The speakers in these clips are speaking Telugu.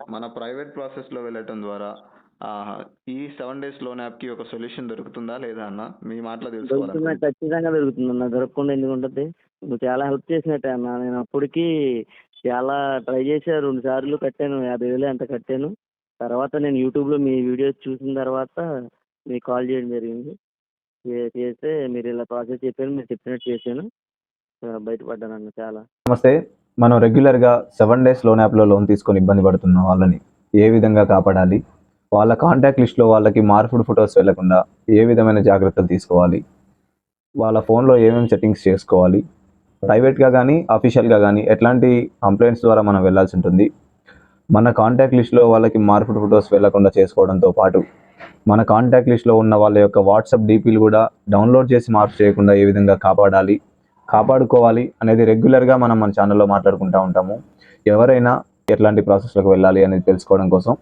మన ప్రైవేట్ ప్రాసెస్‌లో వెళ్ళటం ద్వారా ఈ 7 డేస్ లోన్ యాప్‌కి ఒక సొల్యూషన్ దొరుకుతుందా లేదా అన్న? మీ మాటలో దొరుకుతుందన్న, తెలుసుకోవాలనుకుంటున్నా. ఖచ్చితంగా దొరుకుతుందన్న. దొరకకుండా ఎందుకుంటది? నువ్వు చాలా హెల్ప్ చేసినట్టే అన్న. నేను అప్పటికి చాలా ట్రై చేశా. 2 సార్లు కట్టాను. 50,000 ఎంతో కట్టాను. తర్వాత నేను యూట్యూబ్‌లో మీ వీడియోస్ చూసిన తర్వాత మీకు కాల్ చేయడం జరిగింది. చేస్తే మీరు ఇలా ప్రాసెస్ చెప్పారు. మీరు చెప్పినట్టు చేశాను. బయటపడ్డానన్న చాలా. నమస్తే. మనం రెగ్యులర్‌గా 7 డేస్ లోన్ యాప్‌లో లోన్ తీసుకొని ఇబ్బంది పడుతున్న వాళ్ళని ఏ విధంగా కాపాడాలి? వాళ్ళ కాంటాక్ట్ లిస్ట్‌లో వాళ్ళకి మార్పుడు ఫోటోస్ వెళ్ళకుండా ఏ విధమైన జాగ్రత్తలు తీసుకోవాలి? వాళ్ళ ఫోన్‌లో ఏమేమి సెట్టింగ్స్ చేసుకోవాలి? ప్రైవేట్‌గా గానీ, అఫీషియల్‌గా గానీ ఎట్లాంటి కంప్లెయింట్స్ ద్వారా మనం వెళ్ళాల్సి ఉంటుంది? మన కాంటాక్ట్ లిస్ట్‌లో వాళ్ళకి మార్పుడు ఫోటోస్ వెళ్ళకుండా చేసుకోవడంతో పాటు, మన కాంటాక్ట్ లిస్ట్‌లో ఉన్న వాళ్ళ యొక్క వాట్సాప్ డీపీలు కూడా డౌన్లోడ్ చేసి మార్పు చేయకుండా ఏ విధంగా కాపాడుకోవాలి అనేది రెగ్యులర్‌గా మనం మన ఛానల్‌లో మాట్లాడుకుంటూ ఉంటాము. ఎవరైనా ఎట్లాంటి ప్రాసెస్‌లోకి వెళ్ళాలి అనేది తెలుసుకోవడం కోసం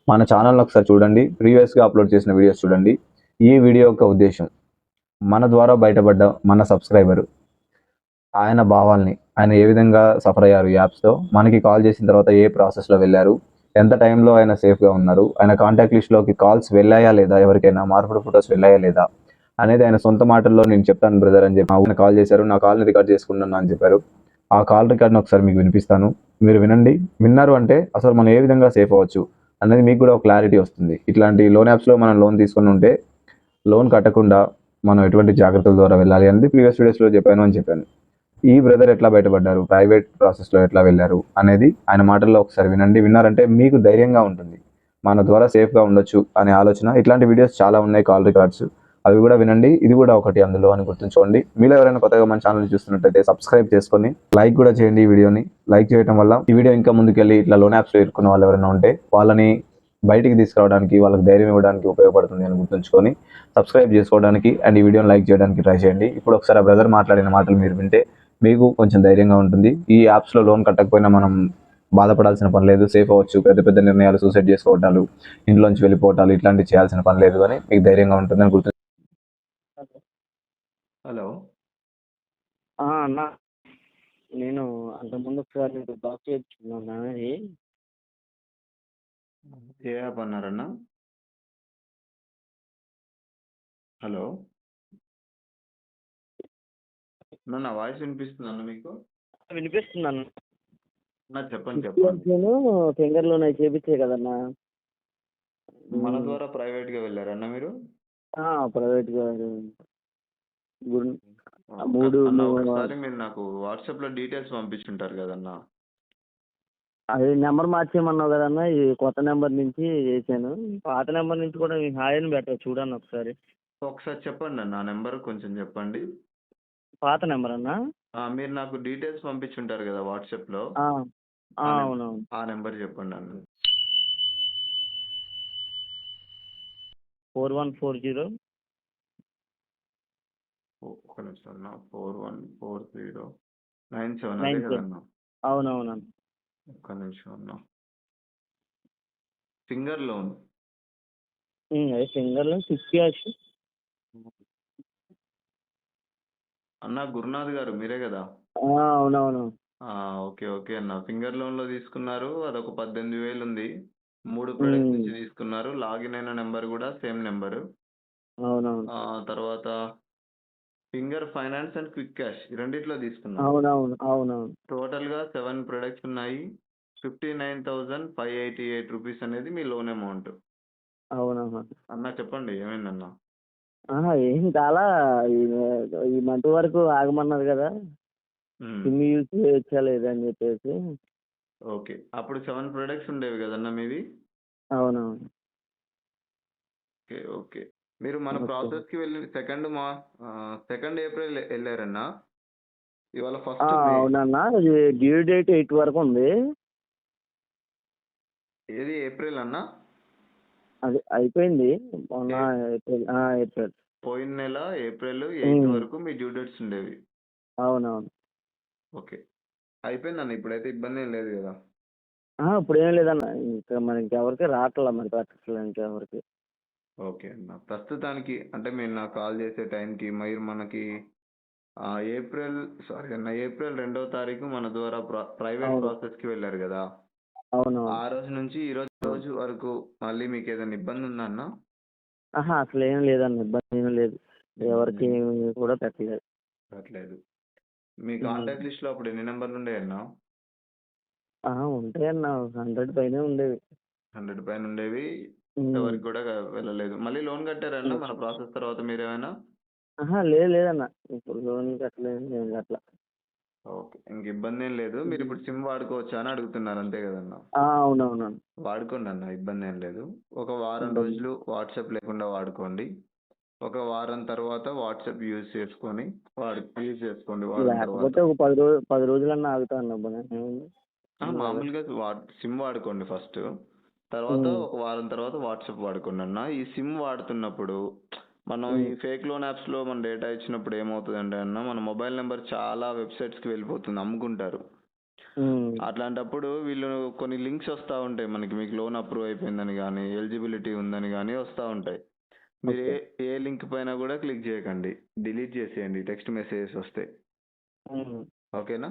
మన ఛానల్‌ని ఒకసారి చూడండి. ప్రీవియస్‌గా అప్లోడ్ చేసిన వీడియోస్ చూడండి. ఈ వీడియో యొక్క ఉద్దేశం మన ద్వారా బయటపడ్డ మన సబ్స్క్రైబర్ ఆయన భావాల్ని, ఆయన ఏ విధంగా సఫర్ అయ్యారు ఈ యాప్స్‌తో, మనకి కాల్ చేసిన తర్వాత ఏ ప్రాసెస్‌లో వెళ్ళారు, ఎంత టైంలో ఆయన సేఫ్‌గా ఉన్నారు, ఆయన కాంటాక్ట్ లిస్ట్‌లోకి కాల్స్ వెళ్ళాయా లేదా, ఎవరికైనా మార్పుడు ఫోటోస్ వెళ్ళాయా లేదా అనేది ఆయన సొంత మాటల్లో నేను చెప్తాను బ్రదర్ అని చెప్పి ఆయన కాల్ చేశారు. నా కాల్ని రికార్డ్ చేసుకున్నాను అని చెప్పారు. ఆ కాల్ రికార్డ్ని ఒకసారి మీకు వినిపిస్తాను. మీరు వినండి. విన్నారు అంటే అసలు మనం ఏ విధంగా సేఫ్ అవ్వచ్చు అనేది మీకు కూడా ఒక క్లారిటీ వస్తుంది. ఇట్లాంటి లోన్ యాప్స్‌లో మనం లోన్ తీసుకొని ఉంటే లోన్ కట్టకుండా మనం ఎటువంటి జాగ్రత్తల ద్వారా వెళ్ళాలి అనేది ప్రీవియస్ వీడియోస్‌లో చెప్పాను అని చెప్పాను. ఈ బ్రదర్ ఎట్లా బయటపడ్డారు, ప్రైవేట్ ప్రాసెస్‌లో ఎట్లా వెళ్ళారు అనేది ఆయన మాటల్లో ఒకసారి వినండి. విన్నారంటే మీకు ధైర్యంగా ఉంటుంది. మన ద్వారా సేఫ్‌గా ఉండొచ్చు అనే ఆలోచన. ఇట్లాంటి వీడియోస్ చాలా ఉన్నాయి, కాల్ రికార్డ్స్. అవి కూడా వినండి. ఇది కూడా ఒకటి అందులో అని గుర్తుంచుకోండి. మీలో ఎవరైనా కొత్తగా మన ఛానల్ చూస్తున్నట్టయితే సబ్స్క్రైబ్ చేసుకొని లైక్ కూడా చేయండి ఈ వీడియోని. లైక్ చేయడం వల్ల ఈ వీడియో ఇంకా ముందుకెళ్ళి ఇట్లా లోన్ యాప్స్‌లో ఇరుక్కున్న వాళ్ళు ఎవరైనా ఉంటే వాళ్ళని బయటికి తీసుకురావడానికి, వాళ్ళకి ధైర్యం ఇవ్వడానికి ఉపయోగపడుతుంది అని గుర్తుంచుకొని సబ్స్క్రైబ్ చేసుకోవడానికి అండ్ ఈ వీడియోని లైక్ చేయడానికి ట్రై చేయండి. ఇప్పుడు ఒకసారి ఆ బ్రదర్ మాట్లాడిన మాటలు మీరు వింటే మీకు కొంచెం ధైర్యంగా ఉంటుంది. ఈ యాప్స్‌లో లోన్ కట్టకపోయినా మనం బాధపడాల్సిన పని లేదు. సేఫ్ అవ్వచ్చు. పెద్ద పెద్ద నిర్ణయాలు, సూసైడ్ చేసుకోవటాలు, ఇంట్లోంచి వెళ్ళిపోవటాలు ఇట్లాంటివి చేయాల్సిన పని లేదు అని మీకు ధైర్యంగా ఉంటుందని గుర్తు. హలో. అన్న, నేను అంతకుముందు ఒకసారి బ్లాక్ చేయించుకున్నాను అది. ఏ యాప్ అన్నారన్న? హలో. నా వాయిస్ వినిపిస్తుందన్న మీకు? వినిపిస్తుందన్న. చెప్పండి. నేను ఫింగర్ లోన్ అవి చేపించాయి కదన్నా. మన ద్వారా ప్రైవేట్‌గా వెళ్ళారన్న మీరు? ప్రైవేట్ గా అన్న ఒకసారి మీరు నాకు వాట్సాప్‌లో డీటెయిల్స్ పంపించుంటారు కదన్నా. అది నెంబర్ మార్చేయమన్నావు కదన్నా. ఈ కొత్త నెంబర్ నుంచి చేశాను. పాత నెంబర్ నుంచి కూడా మీకు హాయ్ అని పెట్ట చూడండి ఒకసారి. ఒకసారి చెప్పండి అన్న, ఆ నెంబర్ కొంచెం చెప్పండి. పాత నెంబర్ అన్నా? మీరు నాకు డీటెయిల్స్ పంపించుంటారు కదా వాట్సాప్‌లో. అవునవును. ఆ నెంబర్ చెప్పండి అన్న. 4140. ఒక్క నిమిషం అన్న. 414097 అదే 97. కదన్న? అవునవునన్న. ఒక్క నిమిషం అన్న. Finger loan. అదే ఫింగర్ లోన్ 6 క్యాష్. అన్న గురునాథ్ గారు మీరే కదా? అవునవును. ఓకే అన్న. ఫింగర్ లోన్‌లో తీసుకున్నారు. అదొక 18,000 ఉంది. 3 ప్రొడక్ట్స్ నుంచి తీసుకున్నారు. లాగిన్ అయిన నెంబర్ కూడా సేమ్ నెంబరు. అవునవును. తర్వాత finger finance and quick cash ఈ రెండిట్లో తీసుకున్నారు. అవునవును. టోటల్‌గా 7 ప్రొడక్ట్స్ ఉన్నాయి. 59,588 రూపీస్ అనేది మీ లోన్ అమౌంట్. అవునవును. అన్న చెప్పండి ఏమైందన్న? ఏం కాలా. ఈ మంత్ వరకు ఆగమన్నారు కదా. సిమ్ యూజ్ చేయొచ్చా లేదా అని చెప్పేసి. ఓకే. అప్పుడు 7 ప్రొడక్ట్స్ ఉండేవి కదన్నా మీవి? అవునవును. ఓకే. మీరు మన ప్రాసెస్‌కి వెళ్ళి 2 ఏప్రిల్ ఎళ్లారన్నా? ఇవాళ ఫస్ట్ మే. అవునన్నా. ఇది డ్యూ డేట్ 8 వరకు ఉంది. ఏది ఏప్రిల్ అన్నా? అది అయిపోయింది మొన్న. ఏప్రిల్. పోయిన నెల ఏప్రిల్ 8 వరకు మీ డ్యూ డేట్స్ ఉండేవి. అవునవును. ఓకే. అయిపోయిందన్న. ఇప్పుడైతే ఇబ్బంది ఏం లేదు కదా? ఇప్పుడు ఏం లేదన్న. ఇంకా మరి ఇంకెవరికి రావట్లే, మరి పట్టట్లేదు ఇంకెవరికి. ఓకే అన్న. ప్రస్తుతానికి అంటే మీరు నాకు కాల్ చేసే టైంకి మీరు మనకి ఏప్రిల్ 2వ తారీఖు మన ద్వారా ప్రైవేట్ ప్రాసెస్‌కి వెళ్ళారు కదా? అవునవును. ఆ రోజు నుంచి ఈ రోజు వరకు మళ్ళీ మీకు ఏదైనా ఇబ్బంది ఉందా అన్న? ఆహా! అసలేం లేదన్న. ఇబ్బంది ఏమి లేదు. ఇబ్బంది ఎవరికి ఏం ఏమి కూడా పెట్టలేదు. పడట్లేదు. మీ హ్మ్. కాంటాక్ట్ లిస్ట్‌లో అప్పుడు ఎన్ని నంబర్లు ఉండేయన్న? ఉంటాయన్న 100 పైనే ఉండేవి. 100 పైన ఉండేవి. హ్మ్. ఎవరికి కూడా వెళ్ళలేదు. మళ్ళీ లోన్ కట్టారా అన్న మన ప్రాసెస్ తర్వాత మీరేమైనా? లేదు లేదన్న. ఇప్పుడు లోన్ కట్టలేదు. ఏం కట్టల. ఓకే. ఇంక ఇబ్బందేం లేదు. మీరిప్పుడు సిమ్ వాడుకోవచ్చా అని అడుగుతున్నారు అంతే కదన్న? అవునవునవును. వాడుకోండి అన్న ఇబ్బందేం లేదు. ఒక వారం ఇబ్బంది రోజులు వాట్సాప్ లేకుండా వాడుకోండి. ఒక వారం తర్వాత వాట్సాప్ యూజ్ చేసుకోండి వారం తర్వాత. లేకపోతే ఒక 10 రోజులన్నా ఆగుతా అన్న ఏముంది. ఏం కాదు. మామూలుగా సిమ్ వాడుకోండి ఫస్ట్. తర్వాత హ్మ్. ఒక వారం తర్వాత వాట్సాప్ వాడుకోండి అన్న. ఈ సిమ్ వాడుతున్నప్పుడు మనం ఈ హ్మ్. ఫేక్ లోన్ యాప్స్‌లో మన డేటా ఇచ్చినప్పుడు ఏమవుతదంటే అన్న మన మొబైల్ నంబర్ చాలా వెబ్‌సైట్స్‌కి వెళ్ళిపోతుంది. అమ్ముకుంటారు. హ్మ్. అట్లాంటప్పుడు వీళ్ళు కొన్ని లింక్స్ వస్తా ఉంటాయి. మీకు లోన్ అప్రూవ్ అయిపోయిందని గాని, ఎలిజిబిలిటీ ఉందని గాని వస్తా ఉంటాయి. మీరు ఓకే. ఏ లింక్ పైన కూడా క్లిక్ చేయకండి. డిలీట్ చేసేయండి టెక్స్ట్ మెసేజెస్ వస్తే. హ్మ్. ఓకేనా?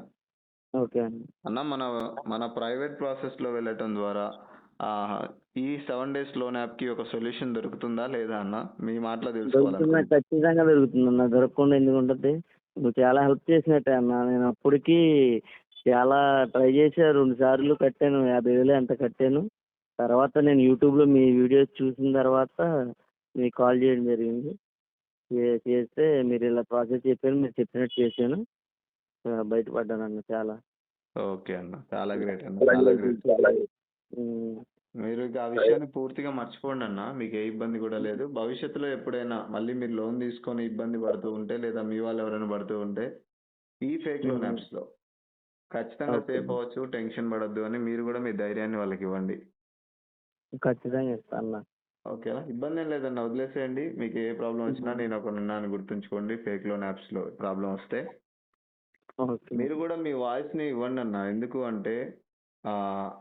ఓకే అండి. అన్న మన ప్రైవేట్ ప్రాసెస్‌లో వెళ్ళటం ద్వారా ఆహ్, ఈ 7 డేస్ లోన్ యాప్‌కి ఒక సొల్యూషన్ దొరుకుతుందా లేదా అన్న? మీ మాటలో దొరుకుతుందన్న. తెలుసుకోవాలనుకుంటున్నా. ఖచ్చితంగా దొరుకుతుందన్న. దొరకకుండా ఎందుకుంటది? నువ్వు చాలా హెల్ప్ చేసినట్టే అన్న. నేను అప్పటికి చాలా ట్రై చేశా. 2 సార్లు కట్టాను. 50,000 ఎంతో కట్టాను. తర్వాత నేను యూట్యూబ్‌లో మీ వీడియోస్ చూసిన తర్వాత మీకు కాల్ చేయడం జరిగింది. చేస్తే మీరు ఇలా ప్రాసెస్ చెప్పారు. మీరు చెప్పినట్టు చేశాను. బయటపడ్డానన్న చాలా. ఓకే అన్న. చాలా గ్రేట్ అన్న. చాలా గ్రేట్. అలాగే. హ్మ్. మీరు ఇక ఆ విషయాన్ని పూర్తిగా మర్చిపోండన్న. మీకు ఏ ఇబ్బంది కూడా లేదు. భవిష్యత్తులో ఎప్పుడైనా మళ్ళీ మీరు లోన్ తీసుకొని ఇబ్బంది పడుతూ ఉంటే లేదా మీ వాళ్ళు ఎవరైనా పడుతూ ఉంటే ఈ ఫేక్ లోన్ హ్మ్. యాప్స్‌లో ఖచ్చితంగా ఓకే. సేఫ్ అవ్వచ్చు. టెన్షన్ పడొద్దు అని మీరు కూడా మీ ధైర్యాన్ని వాళ్ళకివ్వండి. ఖచ్చితంగా ఇస్తా అన్న. ఓకేనా? ఇబ్బందేం లేదన్న వదిలేసేయండి. మీకు ఏ ప్రాబ్లమ్ వచ్చినా హ్మ్. నేనొకడున్నాను గుర్తుంచుకోండి. ఫేక్ లోన్ యాప్స్‌లో ప్రాబ్లమ్ వస్తే. ఓకే. మీరు కూడా మీ వాయిస్‌ని ఇవ్వండన్న. ఎందుకు అంటే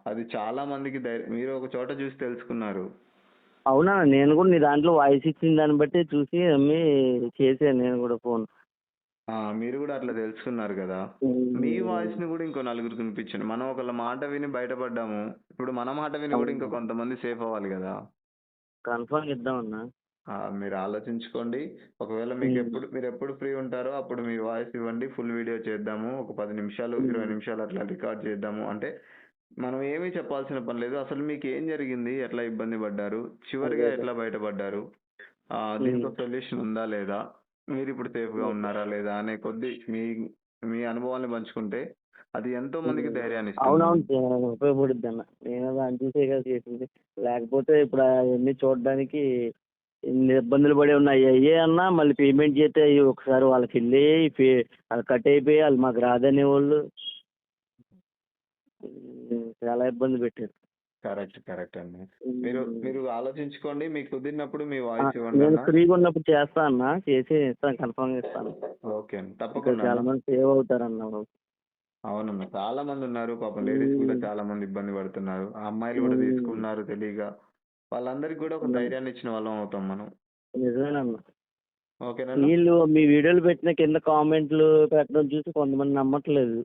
అది చాలా మందికి మీరు ఒక చోట చూసి తెలుసుకున్నారు. అవునా! నేను కూడా నీ దాంట్లో వాయిస్ ఇచ్చిన దాన్ని బట్టి చూసి నమ్మి చేశాను నేను కూడా ఫోన్. మీరు కూడా అట్లా తెలుసుకున్నారు కదా! మీ హ్మ్. వాయిస్‌ని కూడా ఇంకో నలుగురికి వినిపించండి. మనం ఒకళ్ళ మాట విని బయటపడ్డాము. ఇప్పుడు మన మాట విని కూడా ఇంకా అవును. కొంతమంది సేఫ్ అవ్వాలి కదా! కన్ఫర్మ్ ఇద్దామన్నా. మీరు ఆలోచించుకోండి. ఒకవేళ హ్మ్. మీరెప్పుడు ఫ్రీ ఉంటారో అప్పుడు మీ వాయిస్ ఇవ్వండి. ఫుల్ వీడియో చేద్దాము. ఒక 10 నిమిషాలు, 20 హ్మ్. నిమిషాలు అట్లా రికార్డ్ చేద్దాము. అంటే మనం ఏమీ చెప్పాల్సిన పని లేదు. అసలు మీకేం జరిగింది? ఎట్లా ఇబ్బంది పడ్డారు? అదే చివరిగా అదే. ఎట్లా బయటపడ్డారు? హ్మ్. దీనికో సొల్యూషన్ ఉందా లేదా? మీరిప్పుడు సేఫ్‌గా ఓకే. ఉన్నారా లేదా? అనే కొద్దీ మీ మీ అనుభవాల్ని పంచుకుంటే అది ఎంతో మందికి హ్మ్. ధైర్యాన్ని ఇస్తుందన్న. అవునవును. ఉపయోగపడుద్దన్న. నేను దాన్ని చూసే కదా చేసింది. లేకపోతే ఇప్పుడు అయన్నీ చూడడానికి ఇన్ని ఇబ్బందులు పడి ఉన్నాయి. అయ్యే అన్నా మళ్ళీ పేమెంట్ చేస్తే అయ్యి ఒకసారి వాళ్ళకెళ్ళి అది కట్ అయిపోయి ఆళ్ళు మాకు రాదనేవోళ్ళు. చాలా ఇబ్బంది పెట్టారు. కరెక్ట్ అండి. మీరు హ్మ్. మీరు ఆలోచించుకోండి. మీకు కుదిరినప్పుడు మీ ఆ! వాయిస్ నేను ఇవ్వండన్న. ఫ్రీగా ఉన్నప్పుడు చేస్తా అన్న. చేసి ఇస్తాను. కన్ఫర్మ్‌గా ఇస్తాను. ఓకే అండి. ఇంకా తప్పకుండా చాలా అన్న. మంది సేవ్ అవుతారన్న బాబు. అవునన్న. చాలా మందున్నారు. పాపం లేడీస్ కూడా హ్మ్. చాలా మంది ఇబ్బంది పడుతున్నారు. ఆ అమ్మాయిలు కూడా హ్మ్. తీసుకున్నారు తెలియక. వాళ్ళందరికి కూడా ఒక అవును. ధైర్యాన్ని ఇచ్చిన వాళ్ళం అవుతాం మనం. నిజమేనన్న. ఓకేనన్న? వీళ్ళు మీ వీడియోలు పెట్టిన కింద కామెంట్లు పెట్టడం చూసి కొంతమంది నమ్మట్లేదు.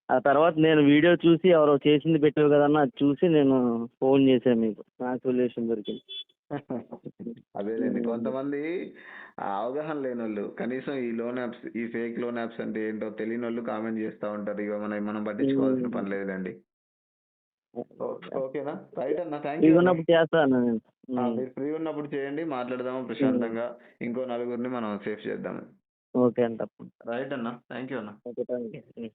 ఆ తర్వాత నేను వీడియో చూసి ఎవరో చేసింది పెట్టావు కదన్నా అది చూసి నేను ఫోన్ చేశాను మీకు. నాకు సొల్యూషన్ దొరికింది. అదేలెండి. హ్మ్. కొంతమంది అవగాహన లేనోళ్ళు కనీసం ఈ ఫేక్ లోన్ యాప్స్ అంటే ఏంటో తెలియనోళ్ళు కామెంట్ చేస్తా ఉంటారు. ఇగ మనం పట్టించుకోవాల్సిన హ్మ్. పని లేదులెండి. ఓకేనా? రైట్ అన్న. థాంక్ యూ ఫ్రీగా అన్న. ఉన్నప్పుడు చేస్తా అన్న నేను. హ్మ్. మీరు ఫ్రీ ఉన్నప్పుడు చేయండి. మాట్లాడదాము హ్మ్. ప్రశాంతంగా. ఇంకో నలుగురిని మనం సేఫ్ చేద్దాము. ఓకే అండి. తప్పకుండా. రైట్ అన్న. థాంక్ యూ అన్న. ఓకే. Thank you. హ్మ్.